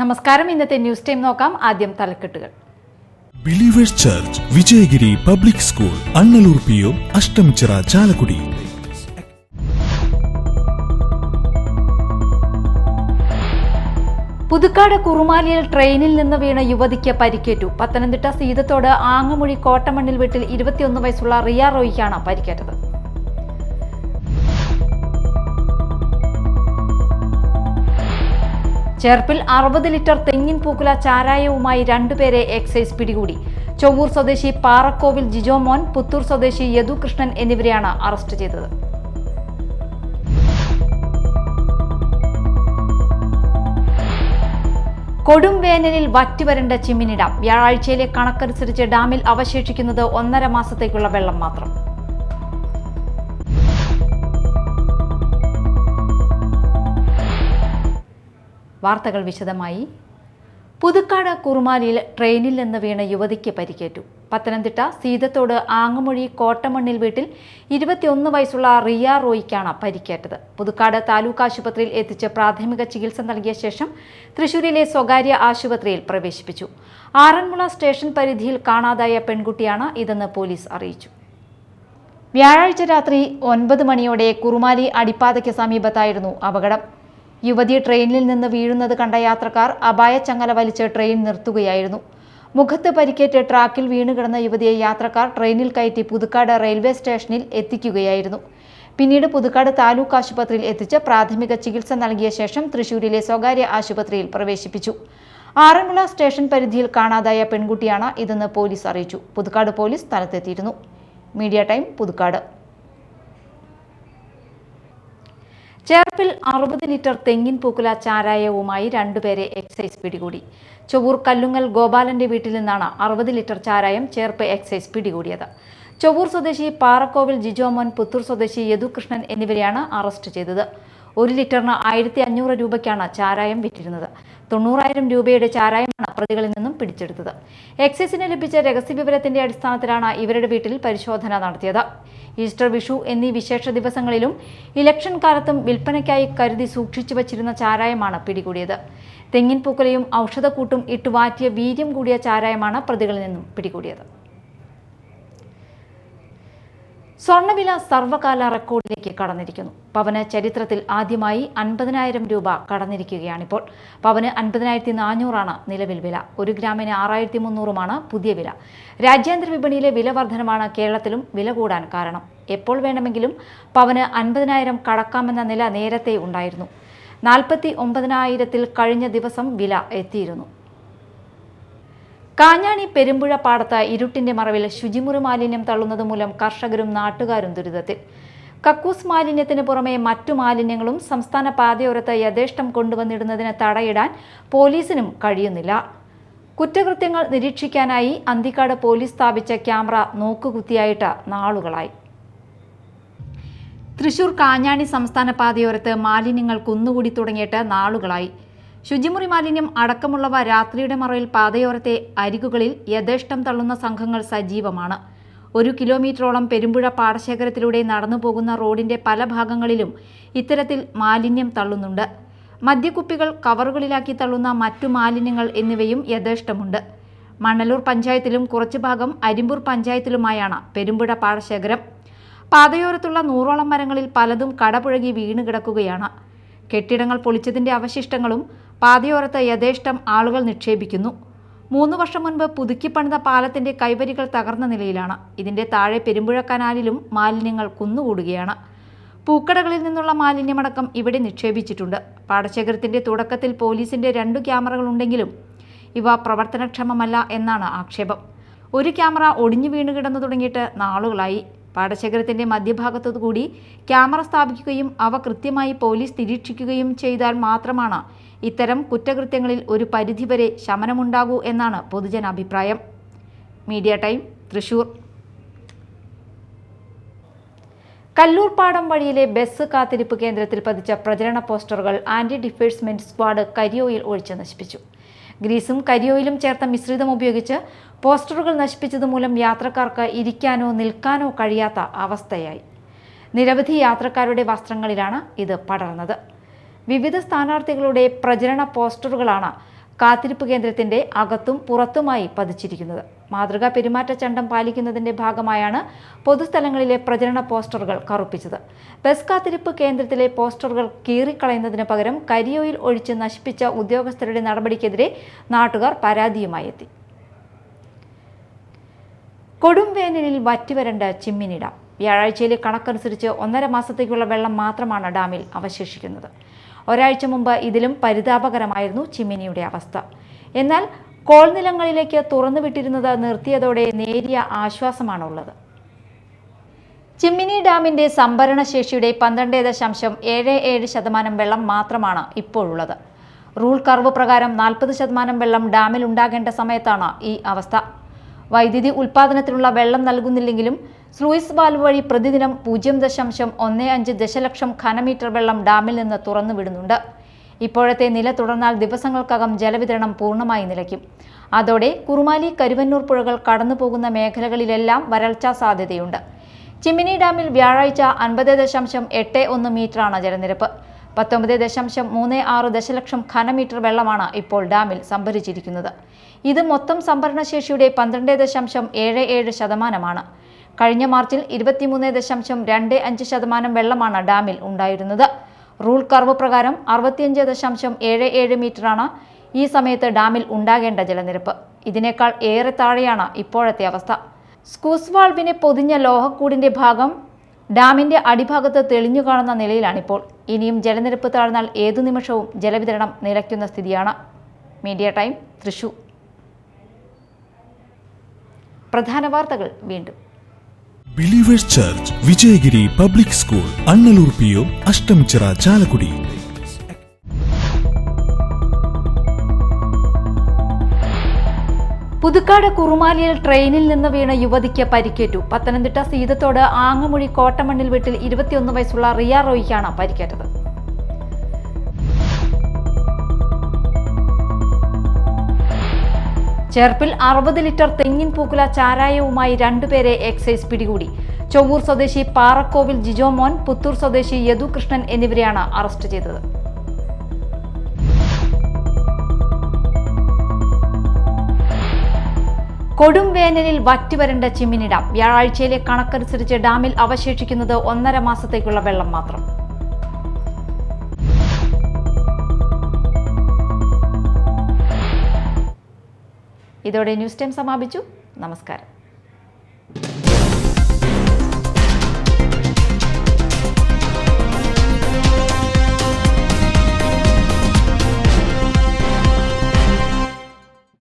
നമസ്കാരം. ഇന്നത്തെ news time നോക്കാം. ആദ്യം തലക്കെട്ടുകൾ. Believers church Vijayagiri public school Annalur PO. Ashtamichira Chalakudy. Puthukkad കുറുമാലിയിൽ ട്രെയിനിൽ നിന്ന് വീണ യുവതിക്ക് പരിക്കേറ്റു. പത്തനംതിട്ട സീതത്തോട് ആങ്ങമൊഴി കോട്ടമണ്ണിൽ വീട്ടിൽ 21 വയസ്സുള്ള റിയ റോയിക്കാണ് പരിക്കേറ്റത്. ചേർപ്പിൽ 60 ലിറ്റർ തെങ്ങിൻ പൂക്കുല ചാരായവുമായി 2 പേരെ എക്സൈസ് പിടികൂടി. ചൊവ്വൂർ സ്വദേശി പാറക്കോവിൽ ജിജോമോൻ, പുത്തൂർ സ്വദേശി യദു കൃഷ്ണൻ എന്നിവരെയാണ് അറസ്റ്റ് ചെയ്തത്. കൊടും വേനലിൽ വറ്റിവരണ്ട ചിമ്മിനി ഡാം. വ്യാഴാഴ്ചയിലെ കണക്കനുസരിച്ച് ഡാമിൽ അവശേഷിക്കുന്നത് 1.5 മാസത്തേക്കുള്ള വെള്ളം മാത്രം. വാർത്തകൾ വിശദമായി. പുതുക്കാട് കുറുമാലിയിൽ ട്രെയിനിൽ നിന്ന് വീണ യുവതിക്ക് പരിക്കേറ്റു. പത്തനംതിട്ട സീതത്തോട് ആങ്ങമൊഴി കോട്ടമണ്ണിൽ വീട്ടിൽ 21 വയസ്സുള്ള റിയ റോയിക്കാണ് പരിക്കേറ്റത്. പുതുക്കാട് താലൂക്ക് ആശുപത്രിയിൽ എത്തിച്ച് പ്രാഥമിക ചികിത്സ നൽകിയ ശേഷം തൃശൂരിലെ സ്വകാര്യ ആശുപത്രിയിൽ പ്രവേശിപ്പിച്ചു. ആറന്മുള സ്റ്റേഷൻ പരിധിയിൽ കാണാതായ പെൺകുട്ടിയാണ് ഇതെന്ന് പോലീസ് അറിയിച്ചു. വ്യാഴാഴ്ച രാത്രി 9 മണിയോടെ കുറുമാലി അടിപ്പാതയ്ക്ക് സമീപത്തായിരുന്നു അപകടം. യുവതി ട്രെയിനിൽ നിന്ന് വീഴുന്നത് കണ്ട യാത്രക്കാർ അപായച്ചങ്ങല വലിച്ച് ട്രെയിൻ നിർത്തുകയായിരുന്നു. മുഖത്ത് പരിക്കേറ്റ് ട്രാക്കിൽ വീണുകിടന്ന യുവതിയെ യാത്രക്കാർ ട്രെയിനിൽ കയറ്റി പുതുക്കാട് റെയിൽവേ സ്റ്റേഷനിൽ എത്തിക്കുകയായിരുന്നു. പിന്നീട് പുതുക്കാട് താലൂക്ക് ആശുപത്രിയിൽ എത്തിച്ച് പ്രാഥമിക ചികിത്സ നൽകിയ ശേഷം തൃശൂരിലെ സ്വകാര്യ ആശുപത്രിയിൽ പ്രവേശിപ്പിച്ചു. ആറന്മുള സ്റ്റേഷൻ പരിധിയിൽ കാണാതായ പെൺകുട്ടിയാണ് ഇതെന്ന് പോലീസ് അറിയിച്ചു. പുതുക്കാട് പോലീസ് സ്ഥലത്തെത്തിയിരുന്നു. Media time, Puthukkad. ചേർപ്പിൽ 60 ലിറ്റർ തെങ്ങിൻ പൂക്കുല ചാരായവുമായി 2 പേരെ എക്സൈസ് പിടികൂടി. ചൊവ്വൂർ കല്ലുങ്ങൽ ഗോപാലന്റെ വീട്ടിൽ നിന്നാണ് 60 ലിറ്റർ ചാരായം ചേർപ്പ് എക്സൈസ് പിടികൂടിയത്. ചൊവ്വൂർ സ്വദേശി പാറക്കോവിൽ ജിജോമോൻ, പുത്തൂർ സ്വദേശി യദു കൃഷ്ണൻ എന്നിവരെയാണ് അറസ്റ്റ് ചെയ്തത്. 1 ലിറ്ററിന് 1500 രൂപയ്ക്കാണ് ചാരായം വിറ്റിരുന്നത്. 90,000 രൂപയുടെ ചാരായമാണ് പ്രതികളിൽ നിന്നും പിടിച്ചെടുത്തത്. എക്സൈസിന് ലഭിച്ച രഹസ്യവിവരത്തിന്റെ അടിസ്ഥാനത്തിലാണ് ഇവരുടെ വീട്ടിൽ പരിശോധന നടത്തിയത്. ഈസ്റ്റർ, വിഷു എന്നീ വിശേഷ ദിവസങ്ങളിലും ഇലക്ഷൻ കാലത്തും വിൽപ്പനയ്ക്കായി കരുതി സൂക്ഷിച്ചു വച്ചിരുന്ന ചാരായമാണ് പിടികൂടിയത്. തെങ്ങിൻ പൂക്കുലയും ഔഷധക്കൂട്ടും ഇട്ടുവാറ്റിയ വീര്യം കൂടിയ ചാരായമാണ് പ്രതികളിൽ നിന്നും പിടികൂടിയത്. സ്വർണ്ണവില സർവ്വകാല റെക്കോർഡിലേക്ക് കടന്നിരിക്കുന്നു. പവന് ചരിത്രത്തിൽ ആദ്യമായി 50,000 രൂപ കടന്നിരിക്കുകയാണിപ്പോൾ. പവന് 50,400 നിലവിൽ വില. 1 ഗ്രാമിന് 6,300 പുതിയ വില. രാജ്യാന്തര വിപണിയിലെ വില വർധനമാണ് കേരളത്തിലും വില കൂടാൻ കാരണം. എപ്പോൾ വേണമെങ്കിലും പവന് 50,000 കടക്കാമെന്ന നില നേരത്തെ ഉണ്ടായിരുന്നു. 49,000 കഴിഞ്ഞ ദിവസം വില എത്തിയിരുന്നു. കാഞ്ഞാണി പെരുമ്പുഴ പാടത്ത് ഇരുട്ടിന്റെ മറവിൽ ശുചിമുറി മാലിന്യം തള്ളുന്നത് മൂലം കർഷകരും നാട്ടുകാരും ദുരിതത്തിൽ. കക്കൂസ് മാലിന്യത്തിന് പുറമെ മറ്റു മാലിന്യങ്ങളും സംസ്ഥാന പാതയോരത്ത് യഥേഷ്ടം കൊണ്ടുവന്നിടുന്നതിന് തടയിടാൻ പോലീസിനും കഴിയുന്നില്ല. കുറ്റകൃത്യങ്ങൾ നിരീക്ഷിക്കാനായി അന്തിക്കാട് പോലീസ് സ്ഥാപിച്ച ക്യാമറ നോക്കുകുത്തിയായിട്ട് നാളുകളായി. തൃശൂർ കാഞ്ഞാണി സംസ്ഥാന പാതയോരത്ത് മാലിന്യങ്ങൾ കുന്നുകൂടി തുടങ്ങിയിട്ട് നാളുകളായി. ശുചിമുറി മാലിന്യം അടക്കമുള്ളവ രാത്രിയുടെ മറവിൽ പാതയോരത്തെ അരികുകളിൽ യഥേഷ്ടം തള്ളുന്ന സംഘങ്ങൾ സജീവമാണ്. 1 കിലോമീറ്ററോളം പെരുമ്പുഴ പാടശേഖരത്തിലൂടെ നടന്നു പോകുന്ന റോഡിന്റെ പല ഭാഗങ്ങളിലും ഇത്തരത്തിൽ മാലിന്യം തള്ളുന്നുണ്ട്. മദ്യക്കുപ്പികൾ കവറുകളിലാക്കി തള്ളുന്ന മറ്റു മാലിന്യങ്ങൾ എന്നിവയും യഥേഷ്ടമുണ്ട്. മണ്ണലൂർ പഞ്ചായത്തിലും കുറച്ചു ഭാഗം അരിമ്പൂർ പഞ്ചായത്തിലുമായാണ് പെരുമ്പുഴ പാടശേഖരം. പാതയോരത്തുള്ള 100ഓളം മരങ്ങളിൽ പലതും കടപുഴകി വീണ് കിടക്കുകയാണ്. കെട്ടിടങ്ങൾ പൊളിച്ചതിന്റെ അവശിഷ്ടങ്ങളും പാതയോരത്ത് യഥേഷ്ടം ആളുകൾ നിക്ഷേപിക്കുന്നു. 3 വർഷം മുൻപ് പുതുക്കിപ്പണിത പാലത്തിന്റെ കൈവരികൾ തകർന്ന നിലയിലാണ്. ഇതിന്റെ താഴെ പെരുമ്പുഴ കനാലിലും മാലിന്യങ്ങൾ കുന്നുകൂടുകയാണ്. പൂക്കടകളിൽ നിന്നുള്ള മാലിന്യമടക്കം ഇവിടെ നിക്ഷേപിച്ചിട്ടുണ്ട്. പാടശേഖരത്തിന്റെ തുടക്കത്തിൽ പോലീസിന്റെ 2 ക്യാമറകളുണ്ടെങ്കിലും ഇവ പ്രവർത്തനക്ഷമമല്ല എന്നാണ് ആക്ഷേപം. 1 ക്യാമറ ഒടിഞ്ഞു വീണു കിടന്നു തുടങ്ങിയിട്ട് നാളുകളായി. പാടശേഖരത്തിന്റെ മധ്യഭാഗത്തുകൂടി ക്യാമറ സ്ഥാപിക്കുകയും അവ കൃത്യമായി പോലീസ് നിരീക്ഷിക്കുകയും ചെയ്താൽ മാത്രമാണ് ഇത്തരം കുറ്റകൃത്യങ്ങളിൽ ഒരു പരിധിവരെ ശമനമുണ്ടാകൂ എന്നാണ് പൊതുജനാഭിപ്രായം. Media time, Thrissur. കല്ലൂർപ്പാടം വഴിയിലെ ബസ് കാത്തിരിപ്പ് കേന്ദ്രത്തിൽ പതിച്ച പ്രചരണ പോസ്റ്ററുകൾ ആന്റി ഡിഫേഴ്സ്മെന്റ് സ്ക്വാഡ് കരിയോയിൽ ഒഴിച്ച് നശിപ്പിച്ചു. ഗ്രീസും കരിയോയിലും ചേർത്ത മിശ്രിതം ഉപയോഗിച്ച് പോസ്റ്ററുകൾ നശിപ്പിച്ചതുമൂലം യാത്രക്കാർക്ക് ഇരിക്കാനോ നിൽക്കാനോ കഴിയാത്ത അവസ്ഥയായി. നിരവധി യാത്രക്കാരുടെ വസ്ത്രങ്ങളിലാണ് ഇത് പടർന്നത്. വിവിധ സ്ഥാനാർത്ഥികളുടെ പ്രചരണ പോസ്റ്ററുകളാണ് കാത്തിരിപ്പ് കേന്ദ്രത്തിന്റെ അകത്തും പുറത്തുമായി പതിച്ചിരിക്കുന്നത്. മാതൃകാ പെരുമാറ്റച്ചട്ടം പാലിക്കുന്നതിന്റെ ഭാഗമായാണ് പൊതുസ്ഥലങ്ങളിലെ പ്രചരണ പോസ്റ്ററുകൾ കറുപ്പിച്ചത്. ബസ് കാത്തിരിപ്പ് കേന്ദ്രത്തിലെ പോസ്റ്ററുകൾ കീറിക്കളയുന്നതിന് പകരം കരിയോയിൽ ഒഴിച്ച് നശിപ്പിച്ച ഉദ്യോഗസ്ഥരുടെ നടപടിക്കെതിരെ നാട്ടുകാർ പരാതിയുമായി എത്തി. കൊടും വേനലിൽ വറ്റിവരണ്ട ചിമ്മിനി ഡാം. വ്യാഴാഴ്ചയിലെ കണക്കനുസരിച്ച് 1.5 മാസത്തേക്കുള്ള വെള്ളം മാത്രമാണ് ഡാമിൽ അവശേഷിക്കുന്നത്. ഒരാഴ്ച മുമ്പ് ഇതിലും പരിതാപകരമായിരുന്നു ചിമ്മിനിയുടെ അവസ്ഥ. എന്നാൽ കോൾനിലങ്ങളിലേക്ക് തുറന്നുവിട്ടിരുന്നത് നിർത്തിയതോടെ നേരിയ ആശ്വാസമാണുള്ളത്. ചിമ്മിനി ഡാമിന്റെ സംഭരണ ശേഷിയുടെ 12.77% വെള്ളം മാത്രമാണ് ഇപ്പോഴുള്ളത്. റൂൾ കർവ് പ്രകാരം 40% വെള്ളം ഡാമിൽ ഉണ്ടാകേണ്ട സമയത്താണ് ഈ അവസ്ഥ. വൈദ്യുതി ഉൽപ്പാദനത്തിനുള്ള വെള്ളം നൽകുന്നില്ലെങ്കിലും സ്ലൂയിസ് വാൽവ് വഴി പ്രതിദിനം 0.15 ദശലക്ഷം ഘനമീറ്റർ വെള്ളം ഡാമിൽ നിന്ന് തുറന്നുവിടുന്നുണ്ട്. ഇപ്പോഴത്തെ നില തുടർന്നാൽ ദിവസങ്ങൾക്കകം ജലവിതരണം പൂർണ്ണമായി നിലയ്ക്കും. അതോടെ കുറുമാലി, കരുവന്നൂർ പുഴകൾ കടന്നുപോകുന്ന മേഖലകളിലെല്ലാം വരൾച്ചാ സാധ്യതയുണ്ട്. ചിമ്മിനി ഡാമിൽ വ്യാഴാഴ്ച 50.81 മീറ്ററാണ് ജലനിരപ്പ്. 19.36 ദശലക്ഷം ഘനമീറ്റർ വെള്ളമാണ് ഇപ്പോൾ ഡാമിൽ സംഭരിച്ചിരിക്കുന്നത്. ഇത് മൊത്തം സംഭരണശേഷിയുടെ 12.77%. കഴിഞ്ഞ മാർച്ചിൽ 23.25% വെള്ളമാണ് ഡാമിൽ ഉണ്ടായിരുന്നത്. റൂൾ കർവ് പ്രകാരം 65.77 മീറ്ററാണ് ഈ സമയത്ത് ഡാമിൽ ഉണ്ടാകേണ്ട ജലനിരപ്പ്. ഇതിനേക്കാൾ ഏറെ താഴെയാണ് ഇപ്പോഴത്തെ അവസ്ഥ. സ്കൂസ് വാൾവിനെ പൊതിഞ്ഞ ലോഹക്കൂടിന്റെ ഭാഗം ഡാമിന്റെ അടിഭാഗത്ത് തെളിഞ്ഞു കാണുന്ന നിലയിലാണിപ്പോൾ. ഇനിയും ജലനിരപ്പ് താഴ്ന്നാൽ ഏതു നിമിഷവും ജലവിതരണം നിലയ്ക്കുന്ന സ്ഥിതിയാണ്. Media time, Thrissur. പ്രധാന വാർത്തകൾ വീണ്ടും. Believers church, Vijayagiri public school, Annalur PO, Ashtamichira, Chalakudy. Puthukkad കുറുമാലിയിൽ ട്രെയിനിൽ നിന്ന് വീണ യുവതിക്ക് പരിക്കേറ്റു. പത്തനംതിട്ട സീതത്തോട് ആങ്ങമൊഴി കോട്ടമണ്ണിൽ വീട്ടിൽ 21 വയസ്സുള്ള റിയ റോയിക്കാണ് പരിക്കേറ്റത്. ചേർപ്പിൽ 60 ലിറ്റർ തെങ്ങിൻ പൂക്കുല ചാരായവുമായി 2 പേരെ എക്സൈസ് പിടികൂടി. ചൊവ്വൂർ സ്വദേശി പാറക്കോവിൽ ജിജോമോൻ, പുത്തൂർ സ്വദേശി യദു കൃഷ്ണൻ എന്നിവരെയാണ് അറസ്റ്റ് ചെയ്തത്. കൊടും വേനലിൽ വറ്റിവരണ്ട ചിമ്മിനി ഡാം. വ്യാഴാഴ്ചയിലെ കണക്കനുസരിച്ച് ഡാമിൽ അവശേഷിക്കുന്നത് 1.5 മാസത്തേക്കുള്ള വെള്ളം മാത്രം. ഇതോടെ ന്യൂസ് ടൈം സമാപിച്ചു. നമസ്കാരം.